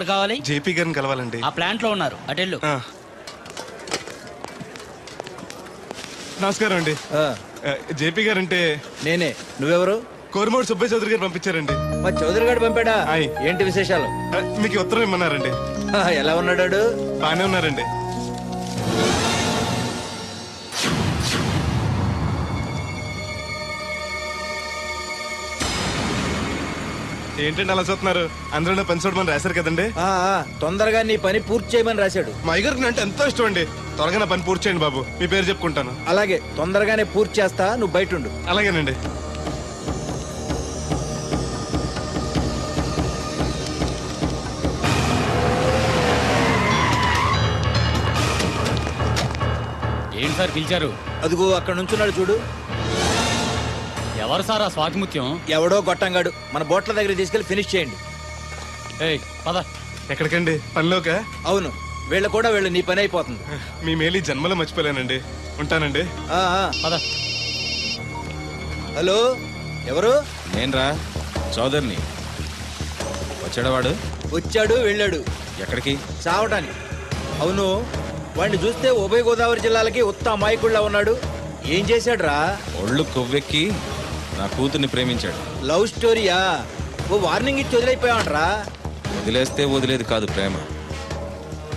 ఎవరు కావాలి? జేపీ గారిని కలవాలండి. ఆ ప్లాంట్ లో ఉన్నారు, అటెళ్ళు. నమస్కారం అండి. జేపీ గారు అంటే నేనే. నువ్వెవరు? కోరమూడు సుబ్బయ్య చౌదరి గారు పంపించారండి. మా చౌదరి గారు పంపాడా? ఏంటి విశేషాలు? మీకు ఉత్తరం ఇమ్మన్నారండి. ఎలా ఉన్నాడు? బానే ఉన్నారండి. ఏంటండి అలా చూస్తున్నారు? అందరూ పని చూడమని రాశారు కదండి. తొందరగా నీ పని పూర్తి చేయమని రాశాడు. మా అయ్యగారికి అంటే ఎంతో ఇష్టం అండి. త్వరగా నా పని పూర్తి చేయండి బాబు. మీ పేరు చెప్పుకుంటాను. అలాగే, తొందరగానే పూర్తి చేస్తా, నువ్వు బయట ఉండు. అలాగేనండి. ఏంటి సార్ పిలిచారు? అదిగో అక్కడ నుంచున్నాడు చూడు. ఎవరు సార్ ఆ స్వాతిముత్యం? ఎవడో గొట్టంగాడు. మన బోట్ల దగ్గర తీసుకెళ్లి ఫినిష్ చేయండి. పద. ఎక్కడికండి? పనిలోక? అవును, వీళ్ళ కూడా వీళ్ళు నీ పని అయిపోతుంది. మీ మేలు జన్మలో మర్చిపోలేనండి. ఉంటానండి. పద. హలో, ఎవరు? నేనరా, చౌదరిని. వచ్చాడవాడు? వచ్చాడు, వెళ్ళాడు. ఎక్కడికి? చావటానికి. అవును, వాడిని చూస్తే ఉభయ గోదావరి జిల్లాలకి ఉత్త అమాయకుళ్ళ ఉన్నాడు. ఏం చేశాడు రా? ఒళ్ళు కొవ్వెక్కి నా కూతుర్ని ప్రేమించాడు. లవ్ స్టోరీయా? ఓ వార్నింగ్ ఇచ్చి వదిలేకపోయావంటరా? వదిలేస్తే వదిలేదు కాదు ప్రేమ.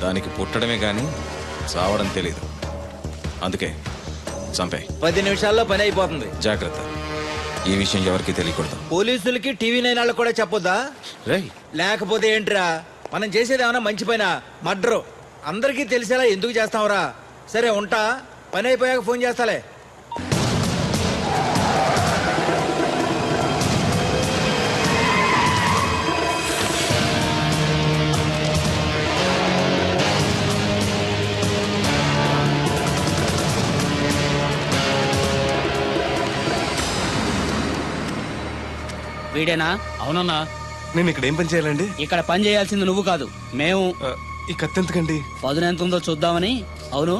దానికి పుట్టడమే గాని చావడం తెలీదు. అందుకే చంపే. 10 నిమిషాల్లో పని అయిపోతుంది. జాగ్రత్త, ఈ విషయం ఎవరికి తెలియకూడదు. పోలీసులకి టీవీ 9 వాళ్ళకి కూడా చెప్పొద్దా? రేయ్, లేకపోతే ఏంట్రా, మనం చేసేది ఏమన్నా మంచి పైన మర్డరు. అందరికీ తెలిసేలా ఎందుకు చేస్తావురా? సరే ఉంటా, పని అయిపోయాక ఫోన్ చేస్తాలే. వీడేనా? అవునన్నా. నేను ఇక్కడ ఏం పని చేయాలండి? ఇక్కడ పని చేయాల్సింది నువ్వు కాదు, మేము. ఈ కత్తి ఎందుకండి? పదును ఎంత ఉందో చూద్దామని. అవును,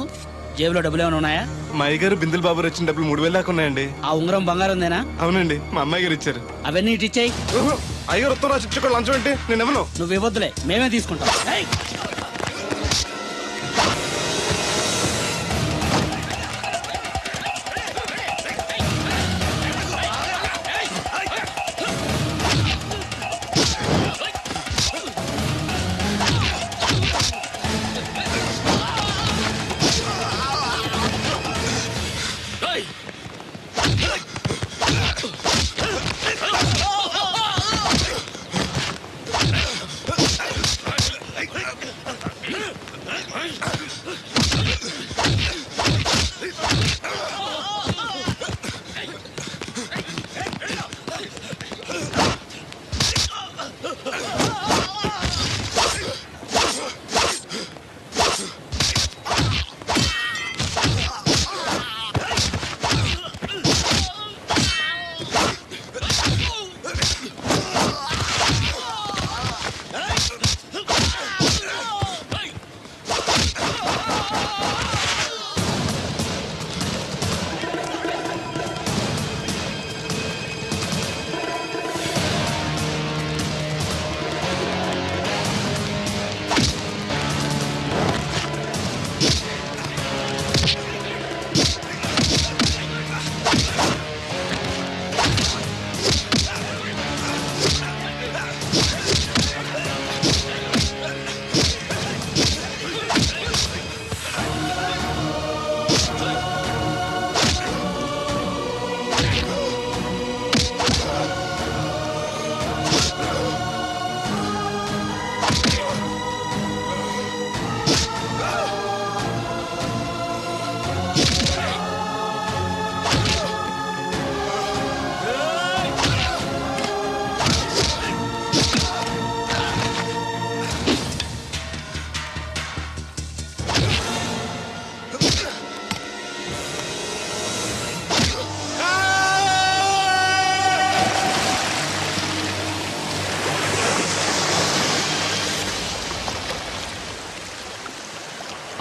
జేబులో డబ్బులు ఏమైనా ఉన్నాయా? మా అయ్యగారు బిందులు బాబు వచ్చిన డబ్బులు 3000 దాకా ఉన్నాయండి. ఆ ఉంగరం బంగారందేనా? అవునండి, మా అమ్మాయి గారు ఇచ్చారు. అవన్నీ ఇటు ఇచ్చేయి. అయ్యగారు ఉత్తరం రాసి ఇచ్చుకోవాలి. లంచం అంటే నేను ఎవను? నువ్వు ఇవ్వద్దులే, మేమే తీసుకుంటాం.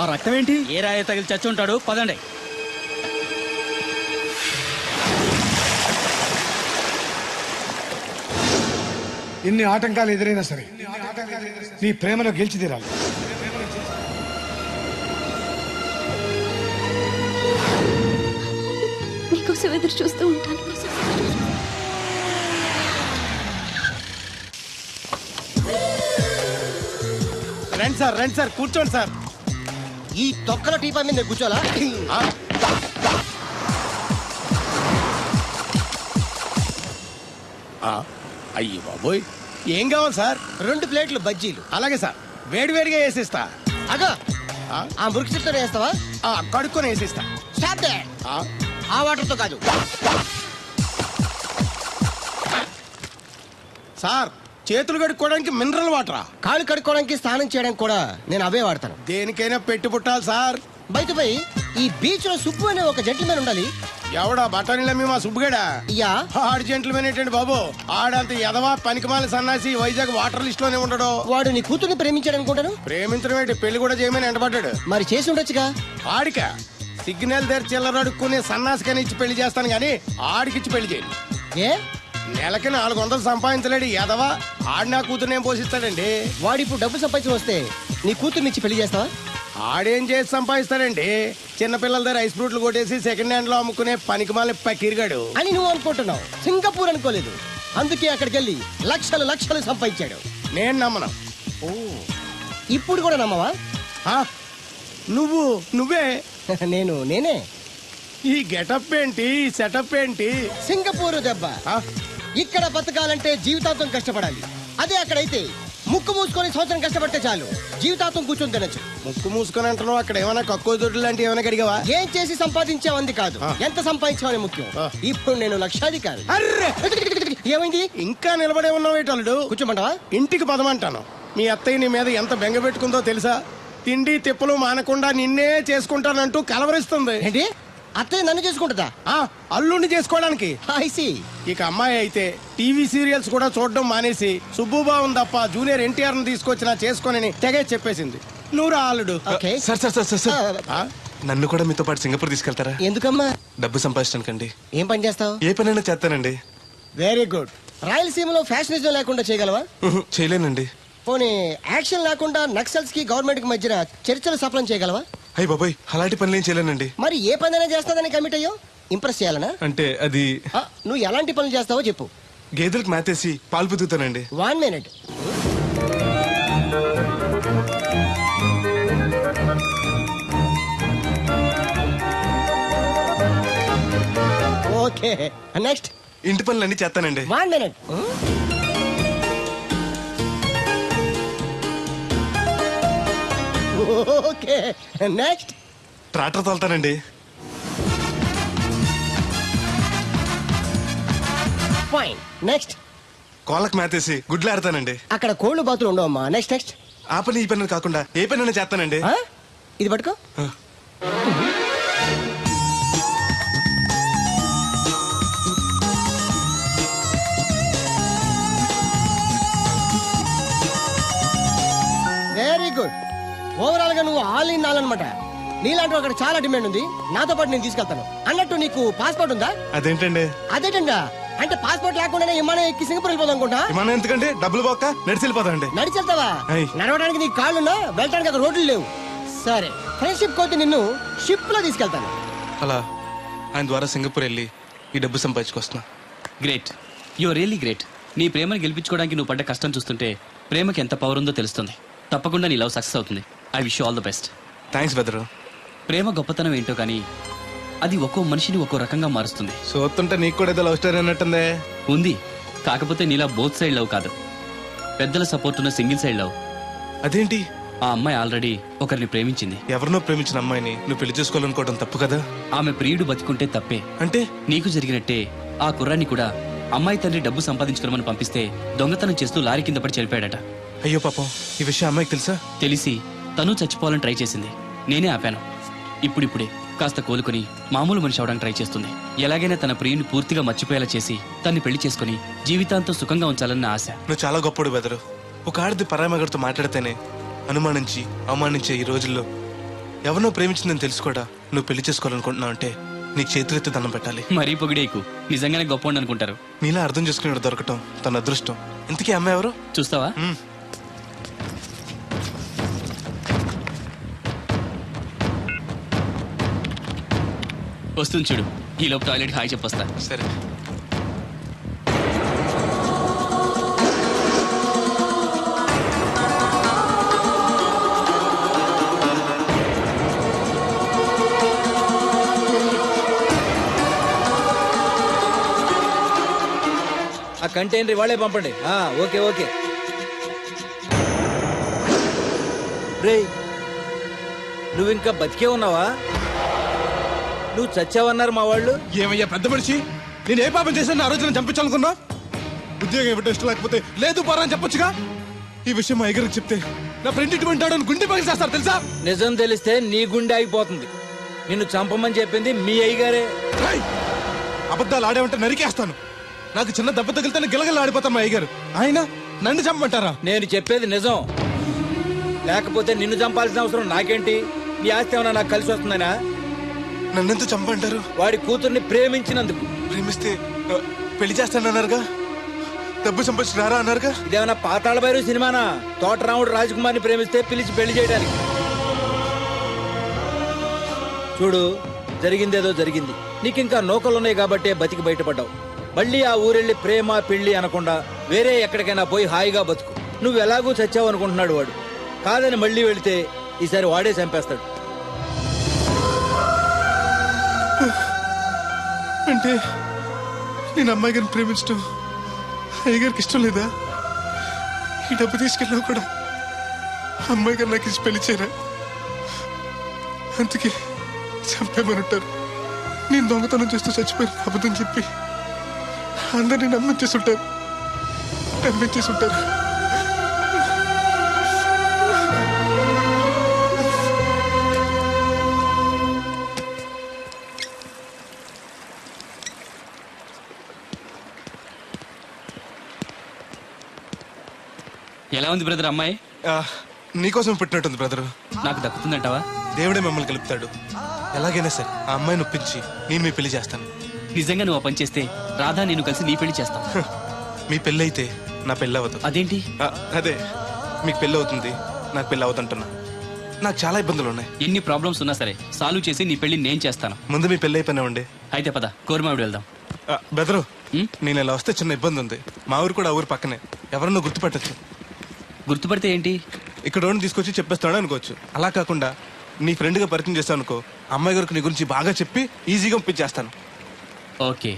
ఆ రక్తం ఏంటి? ఏ రాయ తగిలి చచ్చి ఉంటాడు. పదండి. ఎన్ని ఆటంకాలు ఎదురైనా సరే నీ ప్రేమలో గెలిచి తీరాలి. నీకోసం ఎదురు చూస్తూ ఉంటాను. రండి సార్ కూర్చోండి సార్. ఈ తొక్కల టీపా మీద నేను కూర్చోాలా? అయ్యి బాబోయ్, ఏం కావాలి సార్? 2 ప్లేట్లు బజ్జీలు. అలాగే సార్, వేడివేడిగా వేసిస్తా. అగా ఆ మురికి చెప్తా వేస్తావా? కడుక్కొని వేసిస్తా. స్టాప్ దే. ఆ వాటర్ తో కాదు సార్, చేతులు కడుక్కోవడానికి మినరల్ వాటరా? కాళ్ళు కడుక్కోవడానికి స్నానం చేయడానికి కూడా నేను అవే వాడతాను. దేనికైనా పెట్టి పుట్టాలి సార్. బయటపై ఈ బీచ్ లో సుబ్బు అనే ఒక జెంటిల్మెన్ ఉండాలి. ఎవడా బఠానీలమ్మి మా సుబ్బుగడా? యా. ఆడు జెంట్లమెన్ ఏంటండి బాబు? ఆడంత ఎదవా పనికిమాల సన్నాసి వైజాగ్ వాటర్ లిస్ట్ లోనే ఉండడు. వాడు నీ కూతుర్ని ప్రేమించాడు అనుకుంటాను. ప్రేమించడం ఏంటి, పెళ్లి కూడా చేయమని ఎంటపడ్డాడు. మరి చేసి ఉండొచ్చుగా. ఆడిక సిగ్నల్ దగ్గర చిల్లర అడుక్కునే సన్నాసికని ఇచ్చి పెళ్లి చేస్తాను గానీ ఆడికిచ్చి పెళ్లి చేయండి. ఏ నెలకి 400 సంపాదించలేడు ఎదవా. ఆడి నా కూతురు ఏం పోషిస్తాడండి? వాడు ఇప్పుడు డబ్బు సంపాదించి వస్తే నీ కూతుర్ని ఇచ్చి పెళ్లి చేస్తావా? ఆడేం చేసి సంపాదిస్తాడండి? చిన్నపిల్లల దగ్గర ఐస్ ఫ్రూట్లు కొట్టేసి సెకండ్ హ్యాండ్ లో అమ్ముకునే పనికిమాల పకీర్గాడు అని నువ్వు అనుకుంటున్నావు. సింగపూర్ అనుకోలేదు. అందుకే అక్కడికి వెళ్ళి లక్షలు లక్షలు సంపాదించాడు. నేను నమ్మను. ఇప్పుడు కూడా నమ్మవా? ఆ? నువ్వే నేనే. ఈ గెటప్ ఏంటి, ఈ సెటప్ ఏంటి? సింగపూర్ దెబ్బ. ఆ? ఇక్కడ బతకాలంటే జీవితాంతం కష్టపడాలి. అదే అక్కడైతే ముక్కు మూసుకొని సంవత్సరం కష్టపడితే చాలు, జీవితాంతం కూర్చొని తినచ్చు. ముక్కు మూసుకొని అంటున్నావు, అక్కడ ఏమైనా కక్కువ దొడ్లు లాంటివి ఏమైనా కడిగావా? ఏం చేసి సంపాదించావంది కాదు, ఎంత సంపాదించావని ముఖ్యం. ఇప్పుడు నేను లక్షాధికారి. అర్రే, ఏమైంది? ఇంకా నిలబడే ఉన్నావు ఏటల్లుడు? కూర్చోమంటావా? ఇంటికి పదమంటాను. మీ అత్తయ్య నీ మీద ఎంత బెంగ పెట్టుకుందో తెలుసా? తిండి తిప్పలు మానకుండా నిన్నే చేసుకుంటానంటూ కలవరిస్తుంది. ఏంటి? అత్తయ్య నన్ను చేసుకుంటుందా? అల్లుండి చేసుకోవడానికి. I see. ఇక అమ్మాయి అయితే టీవీ సీరియల్స్ కూడా చూడడం మానేసి సుబ్బుబాబుని తప్ప జూనియర్ ఎన్టీఆర్ ని తీసుకొచ్చి నా చేసుకోనని తెగే చెప్పేసింది. నువ్వు రా అల్లుడు. ఓకే. సార్ నన్ను కూడా మీతో పాటు సింగపూర్ తీసుకెళ్తారా? ఎందుకమ్మా? డబ్బు సంపాదించడానికండి. ఏం పని చేస్తావు? ఏ పనైనా చేస్తానండి. Very good. రాయలసీమలో ఫ్యాషనిజం లేకుండా చేయగలవా? చేయలేనండి. పోనీ యాక్షన్ లేకుండా నక్సల్స్ కి గవర్నమెంట్ కి మధ్యన చర్చలు సఫలం చేయగలవా? అయ్యి బాబాయ్, అలాంటి పనులు ఏం చేయలేనండి. మరి ఏ పనైనా చేస్తాదని కమిట్ అయ్యో? ఇంప్రెస్ చేయాలనా? అంటే అది నువ్వు ఎలాంటి పనులు చేస్తావో చెప్పు. గేదెలకు మేతేసి పాలు పుదుగుతానండి. 1 minute. Okay, next. ఇంటి పనులన్నీ చేస్తానండి. 1 minute. Okay, next. ట్రాక్టర్ తోలుతానండి. Fine, next. కోళ్ళకు మేతేసి గుడ్లు ఆడతానండి. అక్కడ కోళ్ళు బాతులు ఉండవమ్మా. నెక్స్ట్. ఆ పని ఈ పని కాకుండా ఏ పనైనా చేస్తానండి. ఇది పట్టుకో. Very good. ఓవరాల్ గా నువ్వు ఆల్ ఇన్ ఆల్ అనమాట. నీలాంటి అక్కడ చాలా డిమాండ్ ఉంది. నాతో పాటు నేను తీసుకెళ్తాను. అన్నట్టు నీకు పాస్పోర్ట్ ఉందా? అదేంటండి? అదేటండా అంటే పాస్పోర్ట్ లేకుండానే విమానం ఎక్కి సింగపూర్ వెళ్ళిపోదాం అనుకుంటా. విమానం ఎందుకంటే డబ్బులు పోక నడిచి వెళ్ళిపోతాండి. నడిచి వెళ్తావా? నడవడానికి నీకు కాళ్ళున్నా, వెళ్ళడానికి అక్కడ రోడ్లు లేవు. సరే, ఫ్రెండ్షిప్ కోతి నిన్ను షిప్ లో తీసుకెళ్తాను. అలా ఆయన ద్వారా సింగపూర్ వెళ్ళి ఈ డబ్బు సంపాదించుకొస్తున్నా. Great, your really great. నీ ప్రేమను గెలిపించుకోవడానికి నువ్వు పడ్డ కష్టం చూస్తుంటే ప్రేమకి ఎంత పవర్ ఉందో తెలుస్తుంది. తప్పకుండా నీ లవ్ సక్సెస్ అవుతుంది. I wish you all the best. Thanks బెదరు. ప్రేమ గొప్పతనం ఏంటో కానీ అది ఒక్కో మనిషిని ఒక్కో రకంగా మారుస్తుంది. చూస్తుంటే నీకు కూడా ఏదో లవ్ స్టోరీ అన్నట్టుందే. ఉంది, కాకపోతే నీలా బోత్ సైడ్ లవ్ కాదు, పెద్దల సపోర్ట్ ఉన్న సింగిల్ సైడ్ లవ్. అదేంటి? ఆ అమ్మాయి ఆల్రెడీ ఒకరిని ప్రేమించింది. ఎవరినో ప్రేమించిన అమ్మాయిని నువ్వు పెళ్లి చేసుకోవాలనుకోవడం తప్పు కదా? ఆమె ప్రియుడు బతికుంటే తప్పే. అంటే నీకు జరిగినట్టే ఆ కుర్రాన్ని కూడా అమ్మాయి తండ్రి డబ్బు సంపాదించుకోమని పంపిస్తే దొంగతనం చేస్తూ లారీ కింద పడి చనిపోయాడట. అయ్యో పాపం, ఈ విషయం అమ్మాయికి తెలుసా? తెలిసి తను చచ్చిపోవాలని ట్రై చేసింది. నేనే ఆపాను. ఇప్పుడిప్పుడే కాస్త కోలుకొని మామూలు మనిషి అవడానికి ట్రై చేస్తుంది. ఎలాగైనా తన ప్రియుని పూర్తిగా మర్చిపోయేలా చేసి తన్ని పెళ్లి చేసుకుని జీవితాంతం సుఖంగా ఉంచాలన్న ఆశ. నువ్వు చాలా గొప్పడు బెదరు. ఒక ఆడది పరామగడితో మాట్లాడితేనే అనుమానించి అవమానించే ఈ రోజుల్లో ఎవరినో ప్రేమించిందని తెలుసుకోడా నువ్వు పెళ్లి చేసుకోవాలనుకుంటున్నావు అంటే నీకు చేతులెత్తి దండం పెట్టాలి. మరీ పొగిడేకు, నిజంగానే గొప్ప అనుకుంటారు. నీలా అర్థం చేసుకునే దొరకటం తన అదృష్టం. ఇంతకీ అమ్మాయి ఎవరు? చూస్తావా? మ్మ్. వస్తుంది చూడు. ఈ లోపు టాయిలెట్ హాయ్ చెప్పొస్తా. సరే. ఆ కంటైనర్ వాళ్ళే పంపండి. Okay okay. రే, నువ్వు ఇంకా బతికే ఉన్నావా? నువ్వు చచ్చావన్నారు మా వాళ్ళు. ఏమయ్యా పెద్ద మనిషి, నేను ఏ పాపం చేశాను ఆ రోజున చంపించాలనుకున్నా? ఉద్యోగం ఇవ్వటం ఇష్టం లేకపోతే లేదు పోరా అని చెప్పొచ్చుగా. ఈ విషయం మా అయ్యగారికి చెప్తే నా ఫ్రెండ్ ఇటువంటి వాడు గుండె పగిలి చేస్తారు తెలుసా? నిజం తెలిస్తే నీ గుండె ఆగిపోతుంది. నిన్ను చంపమని చెప్పింది మీ అయ్యగారే. రేయ్! అబద్ధాలు ఆడేమంటే నరికేస్తాను. నాకు చిన్న దెబ్బ తగిలితే గిలగల ఆడిపోతాం మా అయ్యగారు. ఆయన నన్ను చంపమంటారా? నేను చెప్పేది నిజం. లేకపోతే నిన్ను చంపాల్సిన అవసరం నాకేంటి? నీ ఆస్తి ఏమన్నా నాకు కలిసి వస్తుందనా? నన్నెందుకు చంపంటారు? వాడి కూతుర్ని ప్రేమించినందుకు. ప్రేమిస్తే పెళ్లి చేస్తానన్నారుగా, డబ్బు సంపాదించి రారా అన్నారుగా. ఇదేమన్నా పాతాళ భైరవి సినిమానా? తోటరాముడు రాజకుమార్ని ప్రేమిస్తే పిలిచి పెళ్లి చేయడానికి. చూడు, జరిగిందేదో జరిగింది. నీకింకా నూకలున్నాయి కాబట్టే బతికి బయటపడ్డావు. మళ్ళీ ఆ ఊరెళ్ళి ప్రేమ పెళ్లి అనకుండా వేరే ఎక్కడికైనా పోయి హాయిగా బతుకు. నువ్వు ఎలాగూ చచ్చావు అనుకుంటున్నాడు వాడు. కాదని మళ్ళీ వెళితే ఈసారి వాడే చంపేస్తాడు. అంటే నేను అమ్మాయి గారిని ప్రేమించడం అయ్యగారికి ఇష్టం లేదా? ఈ డబ్బు తీసుకెళ్ళినా కూడా అమ్మాయి గారు నాకు ఇచ్చి పెళ్లి చేయరా? అందుకే చంపేమని ఉంటారు. నేను దొంగతనం చేస్తూ చచ్చిపోయిన అబద్ధం చెప్పి అందరినీ నమ్మించేస్తుంటారు. ఎలా ఉంది బ్రదర్ అమ్మాయి? నీకోసం పుట్టినట్టుంది బ్రదరు. నాకు దక్కుతుందంటావా? దేవుడే మమ్మల్ని కలుపుతాడు. ఎలాగైనా సరే ఆ అమ్మాయిని ఒప్పించి నేను మీ పెళ్లి చేస్తాను. నిజంగా నువ్వు ఆ పని చేస్తే రాధా నేను కలిసి నీ పెళ్లి చేస్తాం. మీ పెళ్ళి అయితే నా పెళ్ళి అవ్వదు. అదేంటి? అదే, మీకు పెళ్ళి అవుతుంది, నాకు పెళ్ళి అవుతుంటున్నా. నాకు చాలా ఇబ్బందులు ఉన్నాయి. ఎన్ని ప్రాబ్లమ్స్ ఉన్నా సరే సాల్వ్ చేసి నీ పెళ్లి నేను చేస్తాను. ముందు మీ పెళ్ళి అయిపోయినా ఉండే. అయితే పద కోరమావిడి వెళ్దాం. బెదరు, ఉం? నేను ఇలా వస్తే చిన్న ఇబ్బంది ఉంది. మా ఊరు కూడా ఆ ఊరు పక్కనే. ఎవరన్నా గుర్తుపట్టచ్చు. గుర్తుపడితే ఏంటి? ఇక్కడ తీసుకొచ్చి చెప్పేస్తాడు అనుకోవచ్చు. అలా కాకుండా నీ ఫ్రెండ్గా పరిచయం చేస్తాను అనుకో, అమ్మాయి గారికి నీ గురించి బాగా చెప్పి ఈజీగా పంపించేస్తాను. ఓకే,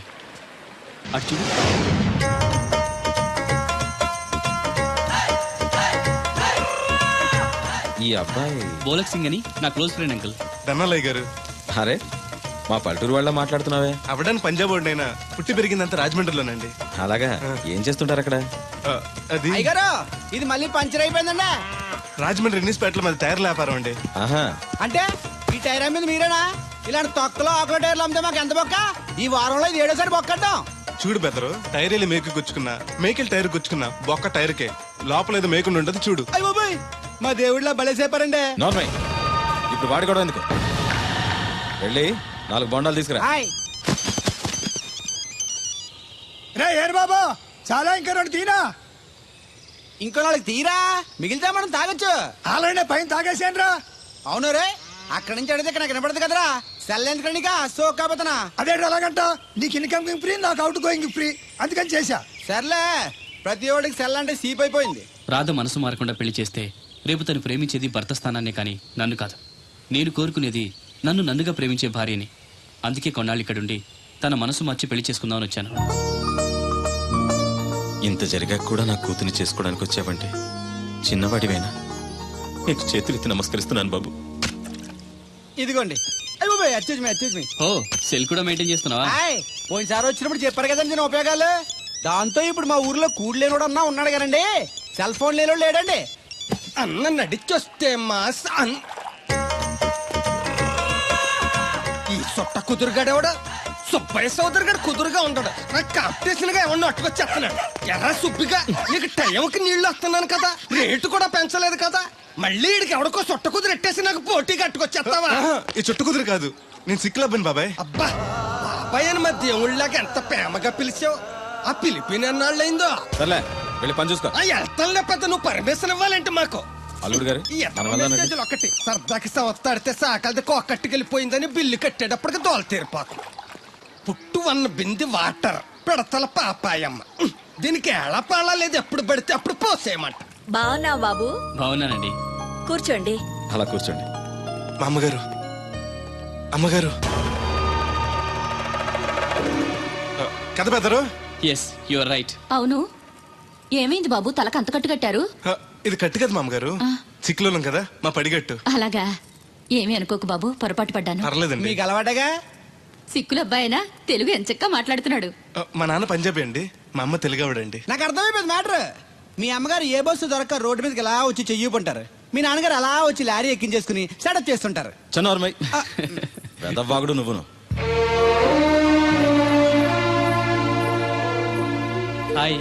అటు చూడు. ఈ అబ్బాయి బోలక్ సింగ్ అని నా క్లోజ్ ఫ్రెండ్ అంకుల్. ధనాలయ్య గారు. అరే, మా పల్లెటూరు వాళ్ళ మాట్లాడుతున్నావే? అవడానికి పంజాబ్ వాడినైనా పుట్టి పెరిగిందంతా రాజమండ్రిలోనండి. అలాగా? ఏం చేస్తుంటారు అక్కడ? అది అయ్యగారు, ఇది మళ్ళీ పంచర్ అయిపోయిందండి. రాజమండ్రి ఇన్నిస్పేటలో మాది టైర్ల వ్యాపారం అండి. ఆహా, అంటే ఈ టైర్ అమ్మేది మీరేనా? ఇలాంటి తొక్కలో ఆకుల టైర్లు అమ్మితే మాకు ఎంత బొక్క? ఈ వారంలో ఇది 7వ సారి బొక్కడ్డాం. చూడు బెదరు, టైర్ వెళ్ళి మేకు గుచ్చుకున్నా, మేకెళ్ళి టైర్ గుచ్చుకున్నా, బొక్క టైర్కే. లోపల ఏదో మేకుండా ఉండదు చూడు. అయ్య బాబాయ్, మా దేవుడిలా బలేసేపారండి. నార్మల్. ఇప్పుడు వాడి కూడా ఎందుకు? వెళ్ళి 4 బొండాలు తీసుకురా. రే ఏరు బాబా, చాలా ఇంకా 2 తీరా. ఇంకో 4 తీరా, మిగిలితే మనం తాగొచ్చు. ఆల్రెడీ పైన తాగేసాను రా. అవును రే, అక్కడి నుంచి అడిగితే నాకు వినపడదు కదరా. సెల్ ఎందుకనిక సోక్ కాబోతున్నా. అదే అలాగంట, నీకు ఇన్కమింగ్ ఫ్రీ, నాకు అవుట్ గోయింగ్ ఫ్రీ, అందుకని చేశా. సర్లే, ప్రతి ఒడికి సెల్ అంటే సీప్ అయిపోయింది. రాధ మనసు మారకుండా పెళ్లి చేస్తే రేపు తను ప్రేమించేది భర్త స్థానాన్నే కానీ నన్ను కాదు. నేను కోరుకునేది నన్ను నన్నుగా ప్రేమించే భార్యని. అందుకే కొన్నాళ్ళు ఇక్కడుండి తన మనసు మార్చి పెళ్లి చేసుకుందామని వచ్చాను. ఇంత జరిగాక కూడా నా కూతుని చేసుకోవడానికి వచ్చావంటే చిన్నవాడివేనా? నీకు చేతులెత్తి నమస్కరిస్తున్నాను బాబు. ఇదిగోండి. అయ్య బాబాయ్, అచ్చేజ్ మీ. ఓ, సెల్ కూడా మెయింటైన్ చేస్తున్నావా? పోయినసారి వచ్చినప్పుడు చెప్పారు కదండి నేను ఉపయోగాలు. దాంతో ఇప్పుడు మా ఊర్లో కూడు లేనోడు అన్నా ఉన్నాడు కదండి. సెల్ ఫోన్ లేనోడు లేడండి. అన్న నడిచొస్తే మాస్ ఈ సొట్ట కుదురుగాడేవాడు సుబ్బయ్య సోదరు గారు కుదురుగా ఉంటాడు. నాకు కాంపిటీషన్ గా ఏమన్నా అట్టుకొచ్చేస్తున్నాడు. ఎరా సుబ్బిగా, నీకు టైంకి నీళ్లు వస్తున్నాను కదా, రేటు కూడా పెంచలేదు కదా, మళ్ళీ ఇడికి ఎవడికో సొట్ట కుదురు ఎట్టేసి నాకు పోటీ కట్టుకొచ్చేస్తావా? ఈ చుట్టు కుదురు కాదు, నేను సిక్కులబ్బాను బాబాయ్. అబ్బా, బాబాయ్ అని మా దేవుళ్ళకి ఎంత ప్రేమగా పిలిచావు. ఆ పిలిపిన ఎన్నాళ్ళైందో. సర్లే, వెళ్ళి పని చూసుకో. వెళ్తాను లేకపోతే నువ్వు పర్మిషన్ ఇవ్వాలంటే మాకు అల్లుడు గారు ఈ మన వెళ్ళానండి. మెసేజ్లు ఒకటి సరదాకి సంవత్సరాడితే సాకలది కొక్కట్టుకెళ్ళిపోయిందని బిల్లు కట్టేటప్పటికి దోల తీరిపోతుంది. పుట్టు వన్న బింది వాటర్ పిడతల పాపాయమ్మ దీనికి ఎలా పాడాలేదు, ఎప్పుడు పడితే అప్పుడు పోసేయమంట. బాగున్నావు బాబు? బాగున్నానండి. కూర్చోండి. అలా కూర్చోండి. మా అమ్మగారు అమ్మగారు కథ పెద్దరు. Yes you are right. అవును, ఏమైంది బాబు? తలకు అంత కట్టు కట్టారు? ఇది కట్టు కదా మా అమ్మగారు, చిక్కులోలం కదా మా పడిగట్టు. అలాగా? ఏమీ అనుకోకు బాబు, పొరపాటు పడ్డాను. పర్లేదండి. మీకు అలవాటగా. సిక్కుల అబ్బాయినా తెలుగు ఎంచక్కా మాట్లాడుతున్నాడు. మా నాన్న పంజాబీ అండి, మా అమ్మ తెలుగావిడండి. నాకు అర్థమైపోయింది మ్యాటర్. మీ అమ్మగారు ఏ బస్సు దొరక్క రోడ్డు మీదకి ఎలా వచ్చి చెయ్యిపుంటారు, మీ నాన్నగారు అలా వచ్చి లారీ ఎక్కించేసుకుని సెటప్ చేస్తుంటారు. చన్నోర్మై వెదవ్వాగుడు నువ్వును. హాయ్.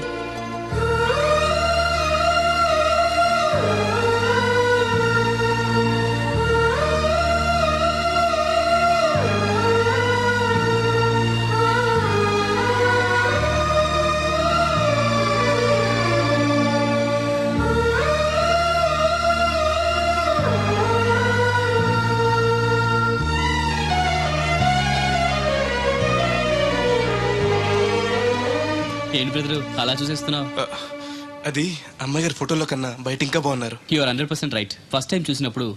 ఏంటి బ్రదరు అలా చూసేస్తున్నావు? అది అమ్మగారి ఫోటోలో కన్నా బయట ఇంకా బాగున్నారు. You are 100% right. First time చూసినప్పుడు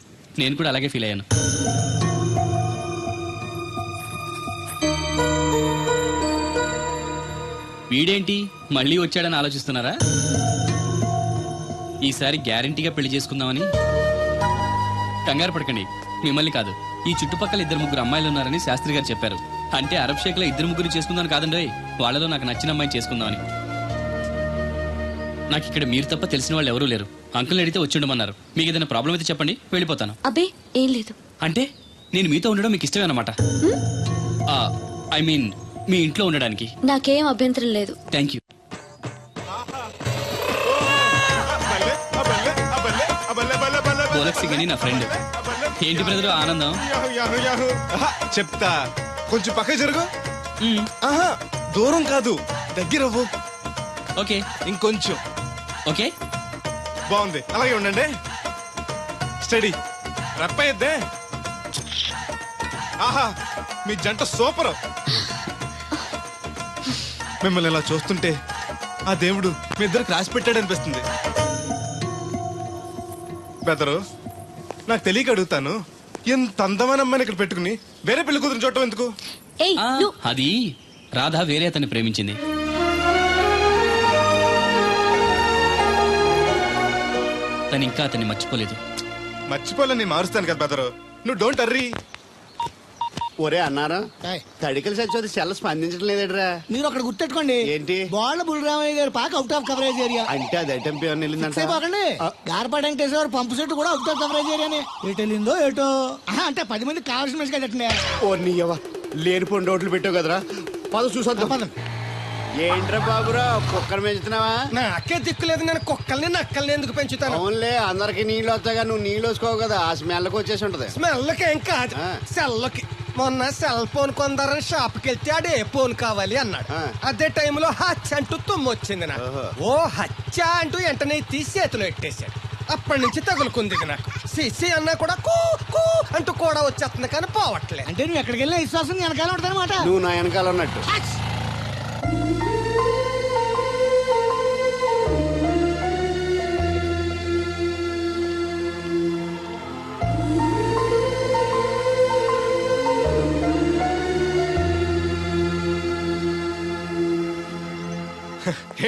నేను కూడా అలాగే ఫీల్ అయ్యాను. వీడేంటి మళ్ళీ వచ్చాడని ఆలోచిస్తున్నారా? ఈసారి గ్యారంటీగా పెళ్లి చేసుకుందామని. కంగారు పడకండి, మిమ్మల్ని కాదు, ఈ చుట్టుపక్కల 2-3 అమ్మాయిలు ఉన్నారని శాస్త్రి గారు చెప్పారు. అంటే అరబ్ షేక్ లో 2-3 చేసుకుందామని కాదండి, వాళ్ళలో నాకు నచ్చిన అమ్మాయిని చేసుకుందామని. నాకు ఇక్కడ మీరు తప్ప తెలిసిన వాళ్ళు ఎవరూ లేరు. అంకుల్ని అడిగితే వచ్చి ఉండమన్నారు. మీకు ఏదైనా ప్రాబ్లం అయితే చెప్పండి, వెళ్ళిపోతాను. అబ్బే ఏం లేదు. అంటే నేను మీతో ఉండడం మీకు ఇష్టమే అన్నమాట. ఐ మీన్ మీ ఇంట్లో ఉండడానికి. నాకేం అభ్యంతరం లేదు. Thank you. పోలక్ సింగ్ అని నా ఫ్రెండ్. ఏంటి బ్రదర్ ఆనందం? చెప్తా, కొంచెం పక్క జరుగు. మ్మ్. ఆహా, దూరం కాదు, దగ్గర అవ్వు. ఓకే ఇంకొంచెం. ఓకే. బాగుంది, అలాగే ఉండండి. స్టడీ రప్పయ్యద్దే. ఆహా, మీ జంట సూపర్. మిమ్మల్ని ఇలా చూస్తుంటే ఆ దేవుడు మీ ఇద్దరికి రాసి పెట్టాడు అనిపిస్తుంది. బెదరు, నాకు తెలియక అడుగుతాను, ఎంత అందమైన అమ్మాయిని ఇక్కడ పెట్టుకుని వేరే పెళ్లి కూతురు చూడటం ఎందుకు? ఏయ్ నువ్వు అది రాధ వేరే అతన్ని ప్రేమించింది. తను ఇంకా అతన్ని మర్చిపోలేదు. మర్చిపోలేని మారుస్తాను కదా బెదరు, నువ్వు డోంట్ అర్రీ. ఒరే అన్నారా, తడికలు సచ్చి సెల్ స్పందించడం లేదట్రా. మీరు అక్కడ గుర్తెట్టుకోండి, ఏంటి బాళ్ళ బుల్రామయ్య గారు పాక అవుట్ ఆఫ్ కవరేజ్ ఏరియా. అంటే అది ఐటమ్ పేరు వెళ్ళిందంట. గార్పాడు వెంకటేశ్వర పంపు సెట్ కూడా అవుట్ ఆఫ్ కవరేజ్ ఏరియానే. ఎటు వెళ్ళిందో ఏటో. అంటే 10 మంది కావాల్సిన మనిషి కదండి. ఓ నీయవా, లేనిపోయిన రోడ్లు పెట్టావు కదరా. పద చూసొద్దాం. ఏంట్రా బాబురా, కుక్కర్ పెంచుతున్నావా? నాకే దిక్కులేదు, నేను కుక్కల్ని నక్కల్ని ఎందుకు పెంచుతాను? అవునులే, అందరికి నీళ్ళు వస్తాగా, నువ్వు నీళ్ళు వేసుకోవు కదా, ఆ స్మెల్కి వచ్చేసి ఉంటది. స్మెల్కి ఏం కాదు, సెల్కి. మొన్న సెల్ ఫోన్ కొందరని షాప్కి వెళ్తే ఆడు ఏ ఫోన్ కావాలి అన్నాడు. అదే టైంలో హచ్చ అంటూ తుమ్మొచ్చింది నాకు. ఓ హచ్చ అంటూ వెంటనే తీసి చేతిలో ఎట్టేశాడు. అప్పటి నుంచి తగులుకుంది ఇది నాకు. సిసి అన్నా కూడా కూ కూ అంటూ కూడా వచ్చేస్తుంది కానీ పోవట్లేదు. అంటే నువ్వు ఎక్కడికి వెళ్ళినా విశ్వాసం వెనకాల ఉంటుందన్నమాట. నువ్వు నా వెనకాల ఉన్నట్టు.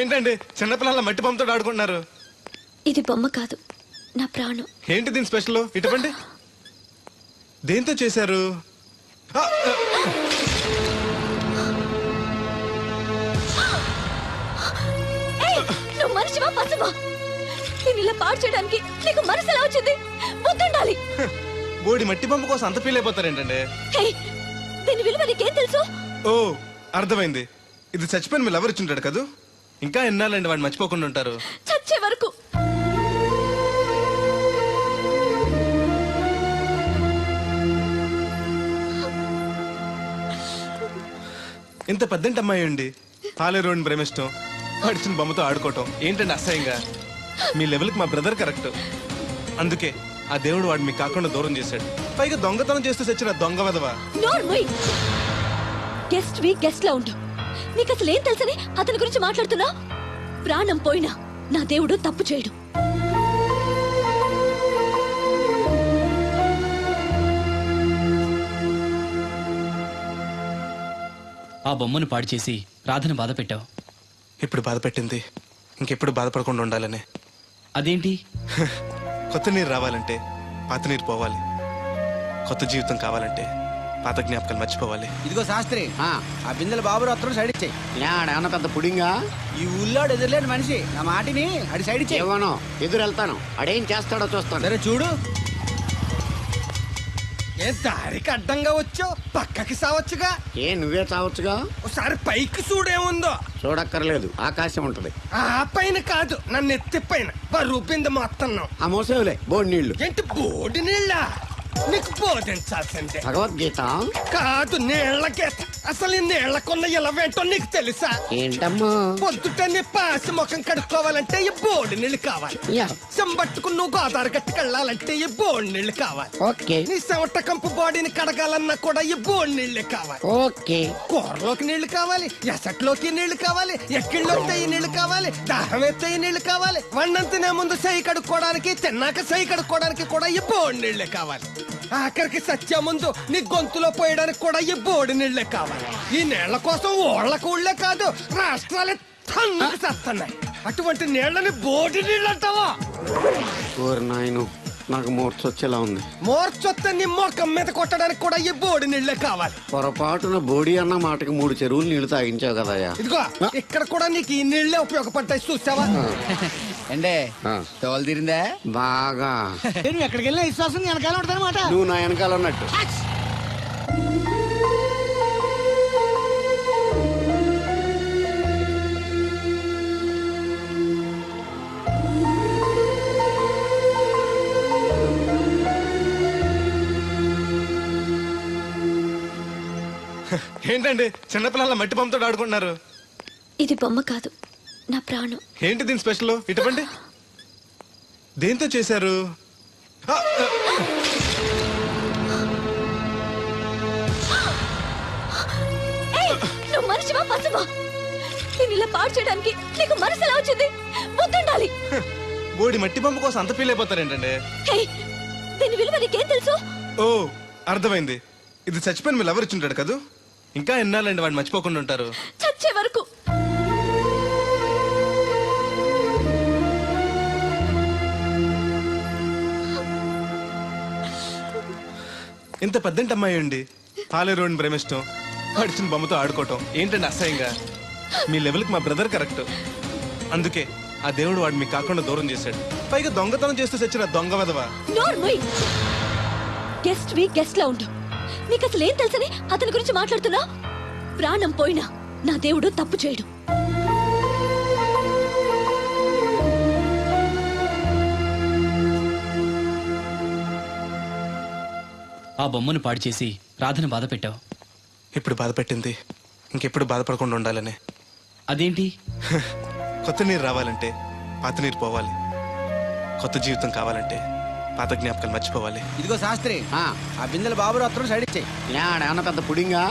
ఏంటండి చిన్నపిల్లల మట్టి బొమ్మతో ఆడుకుంటున్నారు? ఇది బొమ్మ కాదు, నా ప్రాణం. ఏంటి దీని స్పెషల్? ఇటువంటి దేంతో చేశారు? నువ్వు మనిషివా పశువా? నేను ఇలా పాడు చేయడానికి నీకు మనసు ఎలా వచ్చింది? బుద్ధుండాలి. బోడి మట్టి బొమ్మ కోసం అంత ఫీల్ అయిపోతారేంటండి? దీని విలువ నీకేం తెలుసు? ఓ అర్థమైంది, ఇది చచ్చిపోయిన మీ లవర్ ఇచ్చుంటాడు కదా. ఇంకా ఎన్నాలండి వాడిని మర్చిపోకుండా ఉంటారు? చచ్చే వరకు. ఇంత పెద్దంటి అమ్మాయి అండి, పాలేరోని ప్రేమిష్టం, పడిచిన బొమ్మతో ఆడుకోవటం ఏంటండి అసహ్యంగా? మీ లెవెల్కి మా బ్రదర్ కరెక్ట్. అందుకే ఆ దేవుడు వాడు మీకు కాకుండా దూరం చేశాడు. పైగా దొంగతనం చేస్తూ చచ్చిన దొంగ వెధవా. గెస్ట్ వి గెస్ట్ లా ఉండు. నీకు అసలు ఏం తెలుసని అతని గురించి మాట్లాడుతున్నా? ప్రాణం పోయినా నా దేవుడు తప్పు చేయడు. ఆ బొమ్మను పాడు చేసి రాధను బాధ పెట్టావు. ఇప్పుడు బాధ పెట్టింది ఇంకెప్పుడు బాధపడకుండా ఉండాలనే. అదేంటి? కొత్త నీరు రావాలంటే పాత నీరు పోవాలి. కొత్త జీవితం కావాలంటే పాత జ్ఞాపకాలు మర్చిపోవాలి. ఇదిగో శాస్త్రి, ఆ బిందెల బాబు అత్తరు సైడ్ ఇచ్చేయి. ఏమన్నా పెద్ద పుడింగా? ఈ ఊళ్ళో ఎదురులేని మనిషి నా మాటిని అడి సైడ్ ఇచ్చేయి. ఏమనో ఎదురు వెళ్తాను, అడేం చేస్తాడో చూస్తాను. సరే చూడు. ఏ దారికి అడ్డంగా వచ్చావు, పక్కకి సావచ్చుగా. ఏ నువ్వే చావచ్చుగా. ఒకసారి పైకి చూడేముందో. చూడక్కర్లేదు, ఆకాశం ఉంటది. ఆ పైన కాదు, నన్ను ఎత్తి పైన రూపింది మొత్తం. ఆ మోసేవులే బోడి నీళ్లు. ఏంటి బోడి నీళ్ళ? నీకు బోధించాల్సిందే. భగవద్గీత కాదు, నీళ్ళ గీత. అసలు ఈ నీళ్లకున్న ఇలవేంటో నీకు తెలుసా? ఏంటమ్మా? పొద్దుటని పాసి ముఖం కడుక్కోవాలంటే ఈ బోడి నీళ్ళు కావాలి. యా. చెంబట్టుకుని నువ్వు గోదావరి గట్టుకెళ్ళాలంటే ఈ బోడి నీళ్ళు కావాలి. ఓకే. నీ చెమట కంపు బాడీని కడగాలన్నా కూడా ఈ బోడి నీళ్ళే కావాలి. ఓకే. కూరలోకి నీళ్లు కావాలి, ఎసట్లోకి నీళ్లు కావాలి, ఎక్కిళ్ళొస్తే ఈ నీళ్లు కావాలి, దాహం ఎత్తే ఈ నీళ్లు కావాలి. వండం తినే ముందు సై కడుక్కోవడానికి, తిన్నాక సై కడుక్కోవడానికి కూడా ఈ బోడి నీళ్లే కావాలి. ఆఖరికి సత్య ముందు నీ గొంతులో పోయడానికి కూడా ఈ బోడి నీళ్లే కావాలి. ఈ నీళ్ల కోసం ఓళ్లకు ఊళ్ళే కాదు, రాష్ట్రాలే తన్నుకు చేస్తున్నాయి. అటువంటి నీళ్లని బోడి నీళ్ళు అంటావా? ఓరి నాయను, నాకు మూర్చొచ్చేలా ఉంది. మోర్చొత్తే నీ మొఖం మీద కొట్టడానికి కూడా ఈ బోడి నీళ్లే కావాలి. పొరపాటున బోడి అన్న మాటకి 3 చెరువులు నీళ్లు తాగించావు కదయ్యా. ఇదిగో ఇక్కడ కూడా నీకు ఈ నీళ్లే ఉపయోగపడతాయి, చూసావా? అంటే తోలు తీరిందా? బాగా. నువ్వు ఎక్కడికి వెళ్ళినా విశ్వాసం వెనకాల ఉంటదన్నమాట. నువ్వు నా వెనకాల ఉన్నట్టు. ఏంటండి చిన్నపిల్లల మట్టి బొమ్మతో ఆడుకుంటున్నారు? ఇది బొమ్మ కాదు, నా ప్రాణం. ఏంటి దీని స్పెషల్? ఇటువంటి దేంతో చేశారు? నువ్వు మనిషివా పశువా? నేను ఇలా పాడు చేయడానికి నీకు మనసు ఎలా వచ్చింది? బుద్ధుండాలి. బోడి మట్టి బొమ్మ కోసం అంత ఫీల్ అయిపోతారేంటండి? దీని విలువ నీకేం తెలుసు? ఓ అర్థమైంది. ఇది చచ్చిపోయిన మీ లవర్ ఇచ్చుంటాడు కదా. ఇంకా ఎన్నాలండి వాడు మర్చిపోకుండా ఉంటారు? చచ్చే వరకు. ఇంత పెద్దంటి అమ్మాయి అండి పాలేరోని ప్రేమిష్టం, పడిచిన బొమ్మతో ఆడుకోవటం ఏంటండి అసహ్యంగా? మీ లెవెల్కి మా బ్రదర్ కరెక్ట్. అందుకే ఆ దేవుడు వాడు మీకు కాకుండా దూరం చేశాడు. పైగా దొంగతనం చేస్తూ చచ్చిన దొంగ వెధవా. గెస్ట్ వి గెస్ట్ లా ఉండు. నీకు అసలు ఏం తెలుసని అతని గురించి మాట్లాడుతున్నా? ప్రాణం పోయినా నా దేవుడు తప్పు చేయడు. ఆ బొమ్మను పాడు చేసి రాధను బాధ పెట్టావు. ఇప్పుడు బాధ పెట్టింది ఇంకెప్పుడు బాధపడకుండా ఉండాలనే. అదేంటి? కొత్త నీరు రావాలంటే పాత నీరు పోవాలి. కొత్త జీవితం కావాలంటే పాత జ్ఞాపకాలు మర్చిపోవాలి. ఇదిగో శాస్త్రి, ఆ బిందెల బాబు అత్తరు సైడ్ ఇచ్చేయి. ఏమన్నా పెద్ద పుడింగా?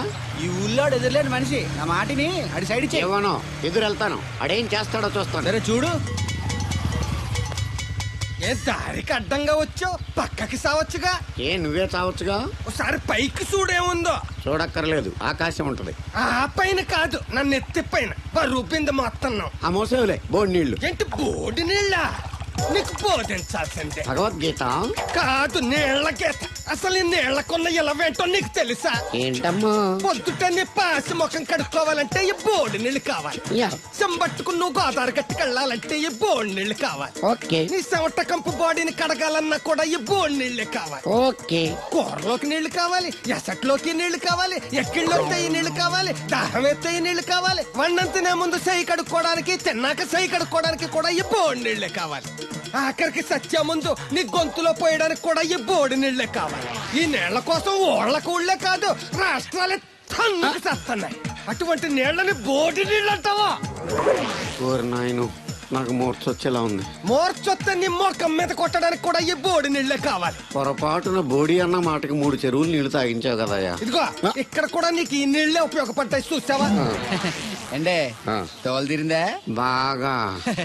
ఈ ఊళ్ళో ఎదురులేని మనిషి నా మాటిని అడి సైడ్ ఇచ్చేయి. ఏమనో ఎదురు వెళ్తాను, అడేం చేస్తాడో చూస్తాను. సరే చూడు. ఏ దారికి అడ్డంగా వచ్చావు, పక్కకి సావచ్చుగా. ఏ నువ్వే చావచ్చుగా. ఒకసారి పైకి చూడేముందో. చూడక్కర్లేదు, ఆకాశం ఉంటది. ఆ పైన కాదు, నన్ను ఎత్తి పైన రూపింది మొత్తం. ఆ మోసేవులే బోడి నీళ్లు. ఏంటి బోడి నీళ్ళ? నీకు బోధించాల్సిందే. భగవద్గీత కాదు, నీళ్ల గీత. అసలు ఈ నీళ్లకున్న ఇలవేంటో నీకు తెలుసా? ఏంటమ్మా? పొద్దుటని పాసి ముఖం కడుక్కోవాలంటే ఈ బోడి నీళ్ళు కావాలి. యా. చెంబట్టుకుని నువ్వు గోదావరి గట్టుకెళ్ళాలంటే ఈ బోడి నీళ్ళు కావాలి. ఓకే. నీ చెమట కంపు బాడీని కడగాలన్నా కూడా ఈ బోడి నీళ్ళే కావాలి. ఓకే. కూరలోకి నీళ్లు కావాలి, ఎసట్లోకి నీళ్లు కావాలి, ఎక్కిళ్ళొస్తే ఈ నీళ్లు కావాలి, దాహం ఎత్తే ఈ నీళ్లు కావాలి. వండం తినే ముందు సై కడుక్కోవడానికి, తిన్నాక సై కడుక్కోవడానికి కూడా ఈ బోడి నీళ్లే కావాలి. ఆఖరికి సత్య ముందు నీ గొంతులో పోయడానికి కూడా ఈ బోడి నీళ్లే కావాలి. ఈ నీళ్ల కోసం ఓళ్లకు ఊళ్ళే కాదు, రాష్ట్రాలే తన్నుకు చేస్తున్నాయి. అటువంటి నీళ్లని బోడి నీళ్ళు అంటావా? ఓరి నాయను నాకు మూర్చొచ్చేలా ఉంది. మోర్చొత్తే నీ మొఖం మీద కొట్టడానికి కూడా ఈ బోడి నీళ్లే కావాలి. పొరపాటున బోడి అన్న మాటకి 3 చెరువులు నీళ్లు తాగించావు కదయ్యా. ఇదిగో ఇక్కడ కూడా నీకు ఈ నీళ్లే ఉపయోగపడతాయి చూసావా? అండే తోలు తీరిందా? బాగా